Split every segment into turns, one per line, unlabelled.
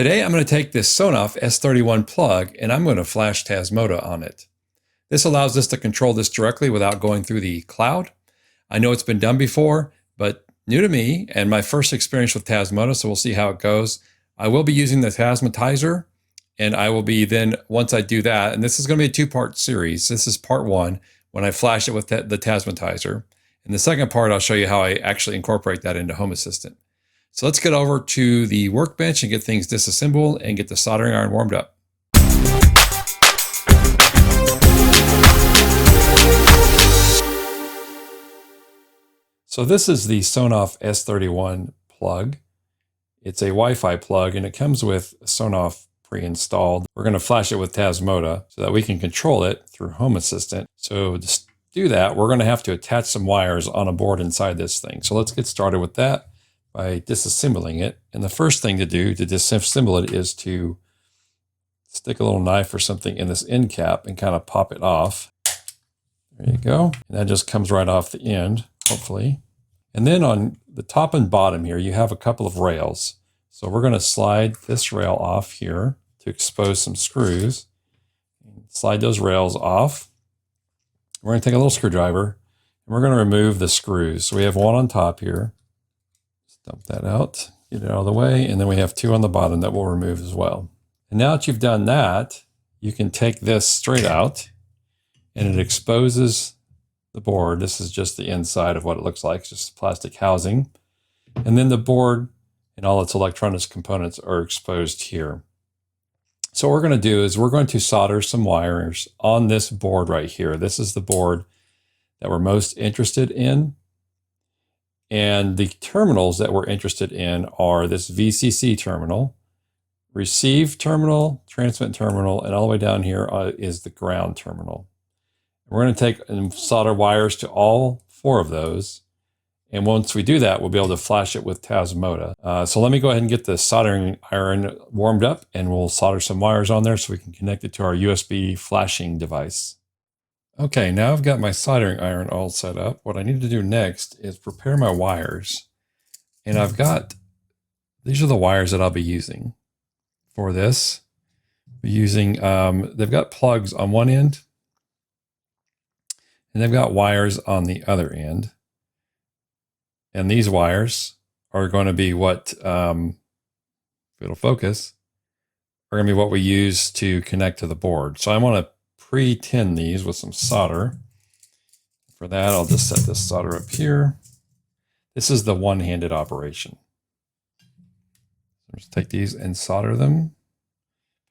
Today I'm going to take this Sonoff S31 plug and I'm going to flash Tasmota on it. This allows us to control this directly without going through the cloud. I know it's been done before, but new to me and my first experience with Tasmota, so we'll see how it goes. I will be using the Tasmotizer, and I will be then, once I do that, and this is going to be a two-part series. This is part one, when I flash it with the Tasmotizer. In the second part, I'll show you how I actually incorporate that into Home Assistant. So let's get over to the workbench and get things disassembled and get the soldering iron warmed up. So this is the Sonoff S31 plug. It's a Wi-Fi plug and it comes with Sonoff pre-installed. We're going to flash it with Tasmota so that we can control it through Home Assistant. So to do that, we're going to have to attach some wires on a board inside this thing. So let's get started with that by disassembling it. And the first thing to do to disassemble it is to stick a little knife or something in this end cap and kind of pop it off. There you go. And that just comes right off the end, hopefully. And then on the top and bottom here, you have a couple of rails. So we're going to slide this rail off here to expose some screws. Slide those rails off. We're going to take a little screwdriver and we're going to remove the screws. So we have one on top here. Dump that out, get it out of the way, and then we have two on the bottom that we'll remove as well. And now that you've done that, you can take this straight out and it exposes the board. This is just the inside of what it looks like, just plastic housing. And then the board and all its electronics components are exposed here. So what we're going to do is we're going to solder some wires on this board right here. This is the board that we're most interested in. And the terminals that we're interested in are this VCC terminal, receive terminal, transmit terminal, and all the way down here is the ground terminal. We're going to take and solder wires to all four of those. And once we do that, we'll be able to flash it with Tasmota. So let me go ahead and get the soldering iron warmed up and we'll solder some wires on there so we can connect it to our USB flashing device. Okay, now I've got my soldering iron all set up. What I need to do next is prepare my wires. And these are the wires that I'll be using for this. They've got plugs on one end and they've got wires on the other end. And these wires are going to be what, if it'll focus, are going to be what we use to connect to the board. So I want to pre-tin these with some solder. For that, I'll just set this solder up here. This is the one-handed operation. So just take these and solder them.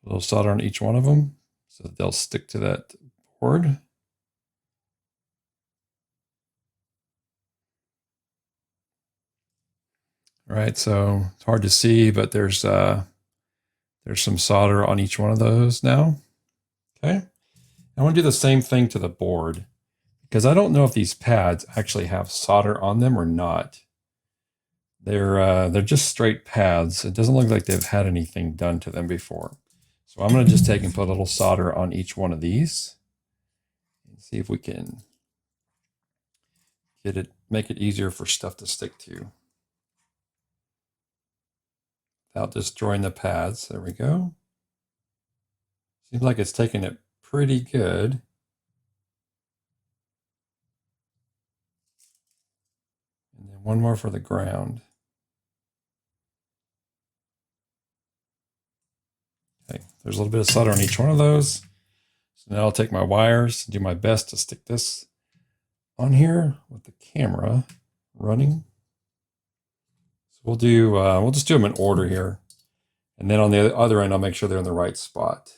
A little solder on each one of them so that they'll stick to that board. All right, so it's hard to see, but there's some solder on each one of those now. Okay. I want to do the same thing to the board because I don't know if these pads actually have solder on them or not. They're just straight pads. It doesn't look like they've had anything done to them before. So I'm going to just take and put a little solder on each one of these and see if we can make it easier for stuff to stick to without destroying the pads. There we go. Seems like it's taking it pretty good. And then one more for the ground. Okay, there's a little bit of solder on each one of those. So now I'll take my wires and do my best to stick this on here with the camera running. So we'll just do them in order here. And then on the other end, I'll make sure they're in the right spot.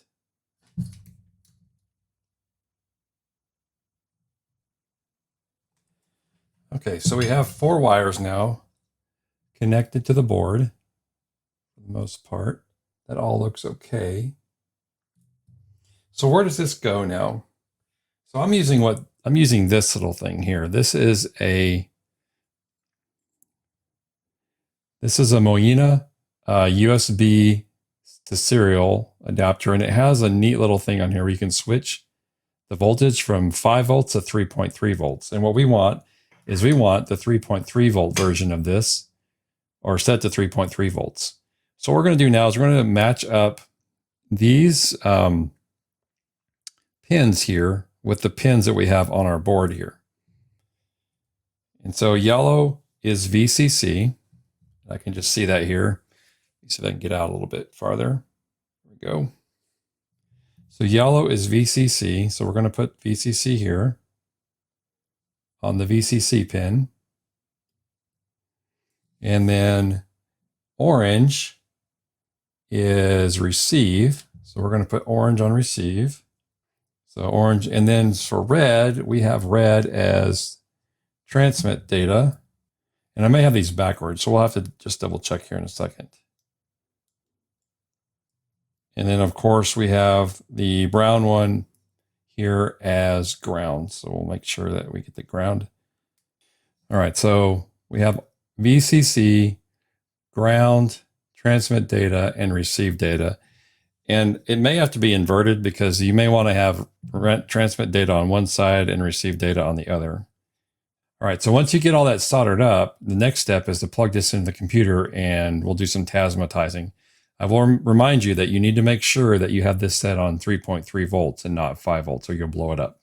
Okay, so we have four wires now connected to the board for the most part. That all looks okay. So where does this go now? So I'm using this little thing here. This is a Moyina USB to serial adapter, and it has a neat little thing on here where you can switch the voltage from 5 volts to 3.3 volts. And what we want is we want the 3.3 volt version of this, or set to 3.3 volts. So what we're going to do now is we're going to match up these pins here with the pins that we have on our board here. And so yellow is VCC. I can just see that here. Let's see if I can get out a little bit farther. There we go. So yellow is VCC. So we're going to put VCC here on the VCC pin. And then orange is receive. So we're going to put orange on receive. So orange. And then for red, we have red as transmit data. And I may have these backwards, so we'll have to just double check here in a second. And then of course we have the brown one here as ground. So we'll make sure that we get the ground. All right, so we have VCC, ground, transmit data, and receive data. And it may have to be inverted because you may want to have transmit data on one side and receive data on the other. All right, so once you get all that soldered up, the next step is to plug this into the computer and we'll do some Tasmotizing. I will remind you that you need to make sure that you have this set on 3.3 volts and not 5 volts or you'll blow it up.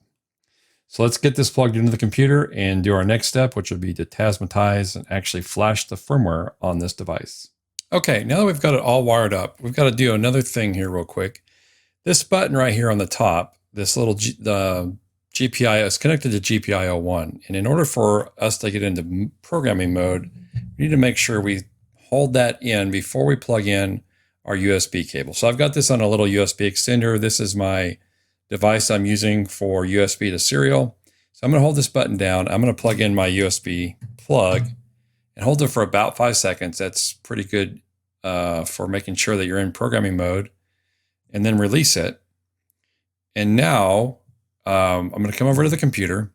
So let's get this plugged into the computer and do our next step, which would be to Tasmotize and actually flash the firmware on this device. Okay, now that we've got it all wired up, we've got to do another thing here real quick. This button right here on the top, this little GPIO is connected to GPIO 1. And in order for us to get into programming mode, we need to make sure we hold that in before we plug in our USB cable. So I've got this on a little USB extender. This is my device I'm using for USB to serial. So I'm going to hold this button down. I'm going to plug in my USB plug and hold it for about 5 seconds. That's pretty good for making sure that you're in programming mode, and then release it. And now I'm going to come over to the computer.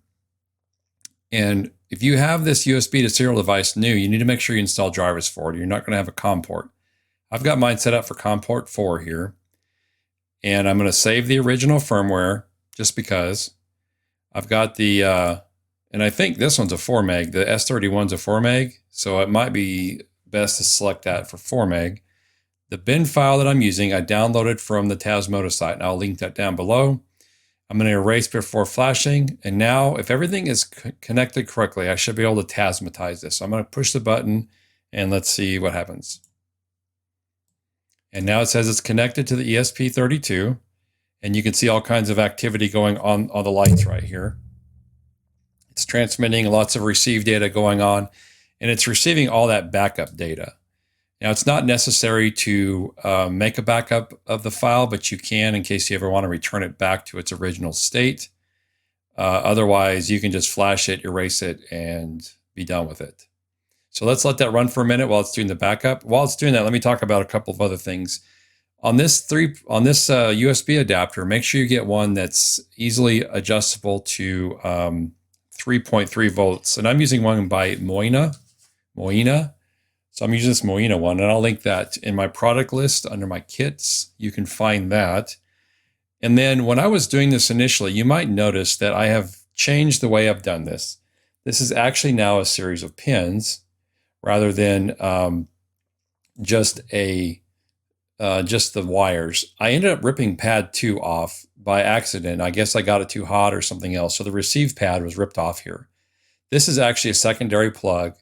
And if you have this USB to serial device new, you need to make sure you install drivers for it. You're not going to have a COM port. I've got mine set up for COM port 4 here. And I'm going to save the original firmware just because I've got the, and I think this one's a 4 meg. The S31's a 4 meg. So it might be best to select that for 4 meg. The bin file that I'm using, I downloaded from the Tasmota site, and I'll link that down below. I'm going to erase before flashing. And now if everything is connected correctly, I should be able to Tasmotize this. So I'm going to push the button and let's see what happens. And now it says it's connected to the ESP32, and you can see all kinds of activity going on the lights right here. It's transmitting lots of receive data going on, and it's receiving all that backup data. Now, it's not necessary to make a backup of the file, but you can in case you ever want to return it back to its original state. Otherwise, you can just flash it, erase it, and be done with it. So let's let that run for a minute while it's doing the backup. While it's doing that, let me talk about a couple of other things. On this USB adapter, make sure you get one that's easily adjustable to 3.3 volts. And I'm using one by Moina. So I'm using this Moina one, and I'll link that in my product list under my kits. You can find that. And then when I was doing this initially, you might notice that I have changed the way I've done this. This is actually now a series of pins rather than just the wires. I ended up ripping pad 2 off by accident. I guess I got it too hot or something else. So the receive pad was ripped off here. This is actually a secondary plug.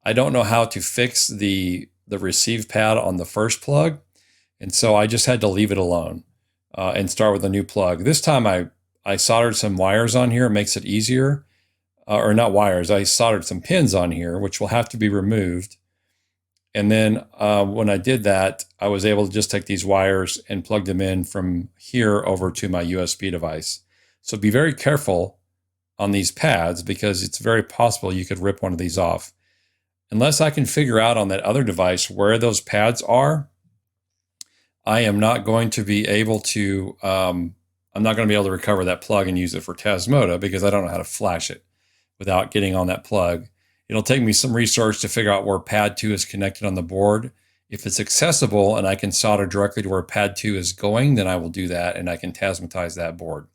I don't know how to fix the receive pad on the first plug. And so I just had to leave it alone and start with a new plug. This time I soldered some wires on here. It makes it easier. Or not wires, I soldered some pins on here, which will have to be removed. And then when I did that, I was able to just take these wires and plug them in from here over to my USB device. So be very careful on these pads because it's very possible you could rip one of these off. Unless I can figure out on that other device where those pads are, I am not going to be able to, I'm not going to be able to recover that plug and use it for Tasmota because I don't know how to flash it without getting on that plug. It'll take me some research to figure out where pad 2 is connected on the board. If it's accessible and I can solder directly to where pad 2 is going, then I will do that and I can Tasmotize that board.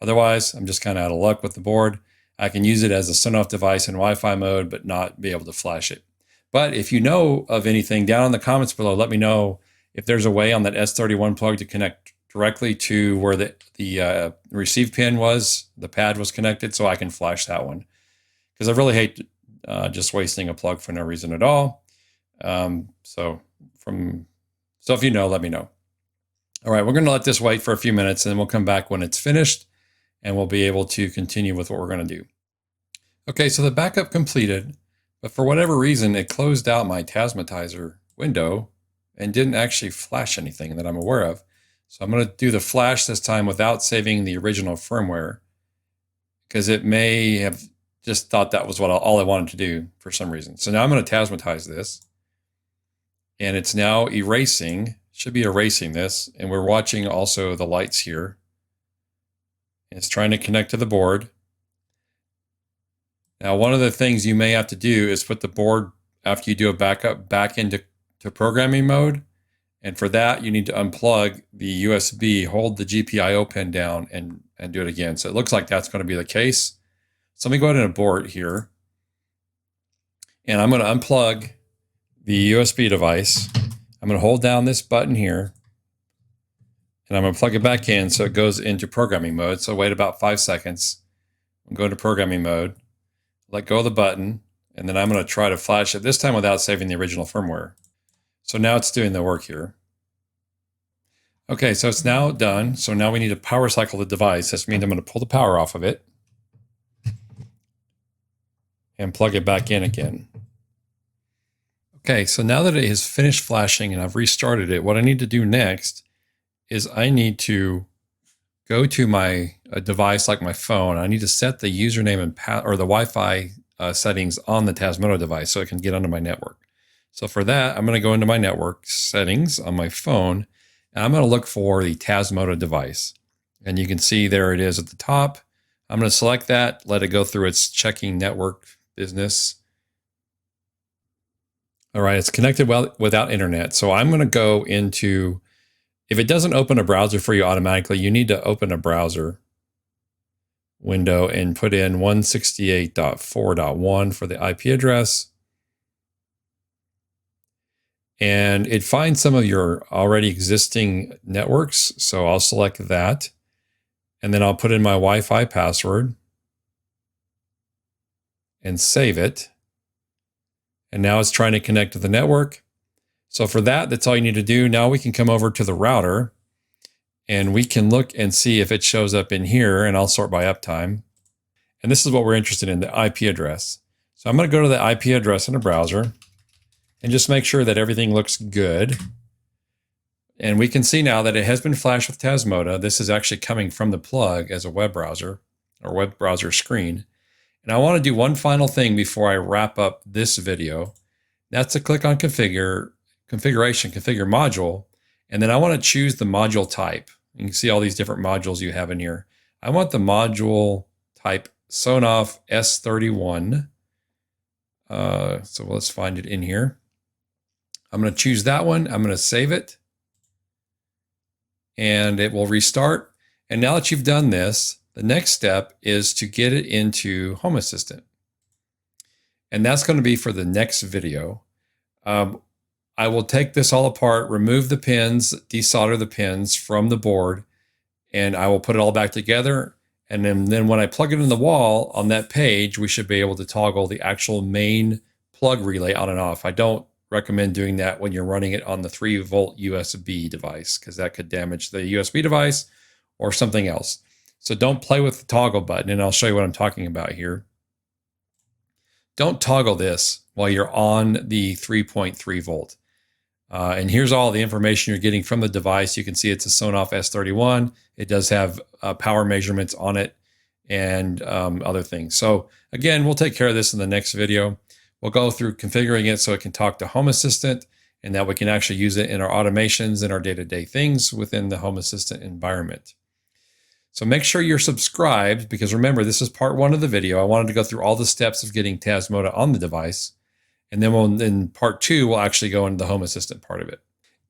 Otherwise, I'm just kind of out of luck with the board. I can use it as a Sonoff device in Wi-Fi mode, but not be able to flash it. But if you know of anything, down in the comments below, let me know if there's a way on that S31 plug to connect directly to where the receive pin was, the pad was connected, so I can flash that one. Because I really hate just wasting a plug for no reason at all. So if you know, let me know. All right, we're going to let this wait for a few minutes, and then we'll come back when it's finished, and we'll be able to continue with what we're going to do. Okay, so the backup completed, but for whatever reason, it closed out my Tasmotizer window and didn't actually flash anything that I'm aware of. So I'm going to do the flash this time without saving the original firmware, because it may have just thought that was all I wanted to do for some reason. So now I'm going to Tasmotize this, and it's now erasing, should be erasing this, and we're watching also the lights here. It's trying to connect to the board. Now, one of the things you may have to do is put the board, after you do a backup, back into programming mode. And for that, you need to unplug the USB, hold the GPIO pin down, and do it again. So it looks like that's going to be the case. So let me go ahead and abort here. And I'm going to unplug the USB device. I'm going to hold down this button here. And I'm going to plug it back in so it goes into programming mode. So wait about 5 seconds. I'm going to programming mode. Let go of the button, and then I'm going to try to flash it, this time without saving the original firmware. So now it's doing the work here. Okay, so it's now done. So now we need to power cycle the device. This means I'm going to pull the power off of it and plug it back in again. Okay, so now that it has finished flashing and I've restarted it, what I need to do next is I need to go to my device like my phone. I need to set the username and or the Wi-Fi settings on the Tasmota device so it can get onto my network. So for that, I'm going to go into my network settings on my phone, and I'm going to look for the Tasmota device. And you can see there it is at the top. I'm going to select that, let it go through its checking network business. All right, it's connected without internet. So I'm going to go into, if it doesn't open a browser for you automatically, you need to open a browser window and put in 168.4.1 for the IP address. And it finds some of your already existing networks. So I'll select that. And then I'll put in my Wi-Fi password and save it. And now it's trying to connect to the network. So for that, that's all you need to do. Now we can come over to the router and we can look and see if it shows up in here, and I'll sort by uptime. And this is what we're interested in, the IP address. So I'm going to go to the IP address in a browser and just make sure that everything looks good. And we can see now that it has been flashed with Tasmota. This is actually coming from the plug as a web browser or web browser screen. And I want to do one final thing before I wrap up this video. That's to click on configure module, and then I want to choose the module type. You can see all these different modules you have in here. I want the module type Sonoff S31. So let's find it in here. I'm going to choose that one. I'm going to save it, and it will restart. And now that you've done this, the next step is to get it into Home Assistant. And that's going to be for the next video. I will take this all apart, remove the pins, desolder the pins from the board, and I will put it all back together. And then when I plug it in the wall on that page, we should be able to toggle the actual main plug relay on and off. I don't recommend doing that when you're running it on the 3-volt USB device, because that could damage the USB device or something else. So don't play with the toggle button, and I'll show you what I'm talking about here. Don't toggle this while you're on the 3.3 volt. And here's all the information you're getting from the device. You can see it's a Sonoff S31. It does have power measurements on it and other things. So again, we'll take care of this in the next video. We'll go through configuring it so it can talk to Home Assistant, and that we can actually use it in our automations and our day-to-day things within the Home Assistant environment. So make sure you're subscribed, because remember, this is part 1 of the video. I wanted to go through all the steps of getting Tasmota on the device. And then in part 2, we'll actually go into the Home Assistant part of it.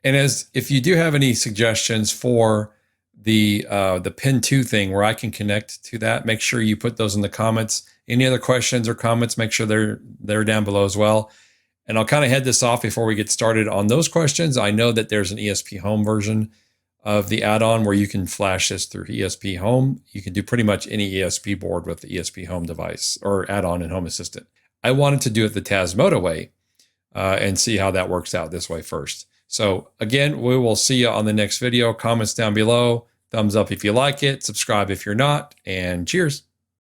And if you do have any suggestions for the pin 2 thing where I can connect to that, make sure you put those in the comments. Any other questions or comments, make sure they're down below as well. And I'll kind of head this off before we get started on those questions. I know that there's an ESP Home version of the add-on where you can flash this through ESP Home. You can do pretty much any ESP board with the ESP Home device or add-on in Home Assistant. I wanted to do it the Tasmota way and see how that works out this way first. So again, we will see you on the next video. Comments down below. Thumbs up if you like it. Subscribe if you're not. And cheers.